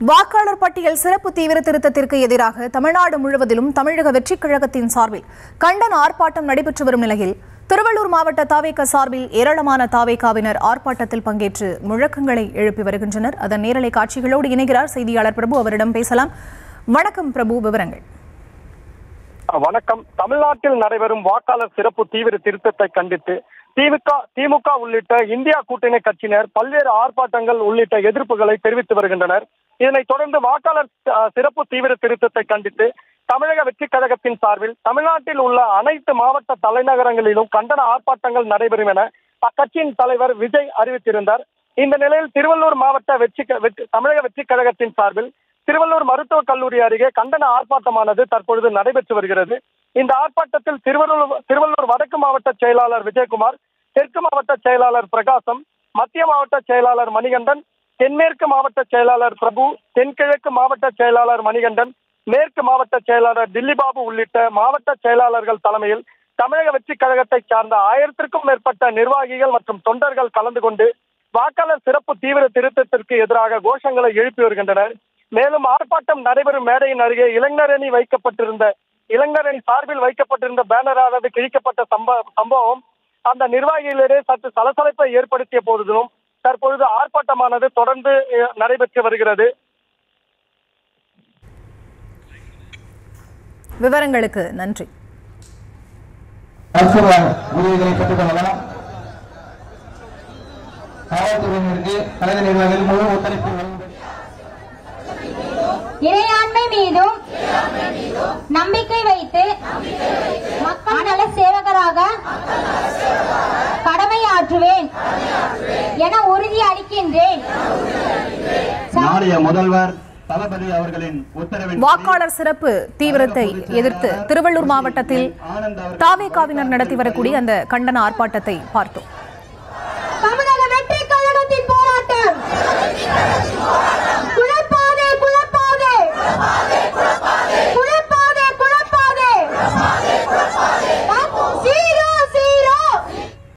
வாக்காளர் பட்டியல் சிறப்பு தீவிர திருத்தத்திற்கு எதிராக தமிழ்நாடு முழுவதிலும் தமிழக வெற்றிக் கழகத்தின் சார்பில் கண்டன ஆர்ப்பாட்டம் நடைபெற்று வரும் நிலையில் திருவள்ளூர் மாவட்ட தாவேக சார்பில் ஏராளமான தாவேகாவினர் ஆர்ப்பாட்டத்தில் பங்கேற்று முழக்கங்களை எழுப்பி வருகின்றனர். அதன் நேரலை காட்சிகளோடு இணைகிறார் செய்தியாளர் பிரபு. அவரிடம் பேசலாம். வணக்கம் பிரபு, விவரங்கள். வணக்கம். தமிழ்நாட்டில் நடைபெறும் வாக்காளர் சிறப்பு தீவிர திருத்தத்தை கண்டித்து திமுக உள்ளிட்ட இந்தியா கூட்டணி கட்சியினர் பல்வேறு ஆர்ப்பாட்டங்கள் உள்ளிட்ட எதிர்ப்புகளை தெரிவித்து வருகின்றனர். இதனைத் தொடர்ந்து வாக்காளர் சிறப்பு தீவிர திருத்தத்தை கண்டித்து தமிழக வெற்றிக் கழகத்தின் சார்பில் தமிழ்நாட்டில் உள்ள அனைத்து மாவட்ட தலைநகரங்களிலும் கண்டன ஆர்ப்பாட்டங்கள் நடைபெறும் என அக்கட்சியின் தலைவர் விஜய் அறிவித்திருந்தார். இந்த நிலையில் திருவள்ளூர் மாவட்ட தமிழக வெற்றிக் கழகத்தின் சார்பில் திருவள்ளூர் மருத்துவக் கல்லூரி அருகே கண்டன ஆர்ப்பாட்டமானது தற்பொழுது நடைபெற்று வருகிறது. இந்த ஆர்ப்பாட்டத்தில் திருவள்ளூர் வடக்கு மாவட்ட செயலாளர் விஜயகுமார், தெற்கு மாவட்ட செயலாளர் பிரகாசம், மத்திய மாவட்ட செயலாளர் மணிகண்டன், தென்மேற்கு மாவட்ட செயலாளர் பிரபு, தென்கிழக்கு மாவட்ட செயலாளர் மணிகண்டன், மேற்கு மாவட்ட செயலாளர் தில்லிபாபு உள்ளிட்ட மாவட்ட செயலாளர்கள் தலைமையில் தமிழக வெற்றிக் கழகத்தை சார்ந்த 1000க்கும் மேற்பட்ட நிர்வாகிகள் மற்றும் தொண்டர்கள் கலந்து கொண்டு வாக்காளர் சிறப்பு தீவிர திருத்தத்திற்கு எதிராக கோஷங்களை எழுப்பி வருகின்றனர். மேலும் ஆர்ப்பாட்டம் நடைபெறும் மேடையின் அருகே இளைஞரணி சார்பில் வைக்கப்பட்டிருந்த பேனரானது கிழிக்கப்பட்ட சம்பவம் அந்த நிர்வாகிகளிடையே சற்று சலசலப்பை ஏற்படுத்திய போதிலும் தற்பொழுது ஆர்ப்பாட்டமானது தொடர்ந்து நடைபெற்று வருகிறது. விவரங்களுக்கு நன்றி. இறையாண்மை மீதும் நம்பிக்கை வைத்து மக்கள் நல சேவகராக கடமையாற்றுவேன் என உறுதி அளிக்கின்றேன். முதல்வர் தளபதி அவர்களின் உத்தரவின் வாக்காளர் சிறப்பு தீவிரத்தை எதிர்த்து திருவள்ளூர் மாவட்டத்தில் தாவேகாவினர் நடத்தி வரக்கூடிய அந்த கண்டன ஆர்ப்பாட்டத்தை பார்த்தோம்.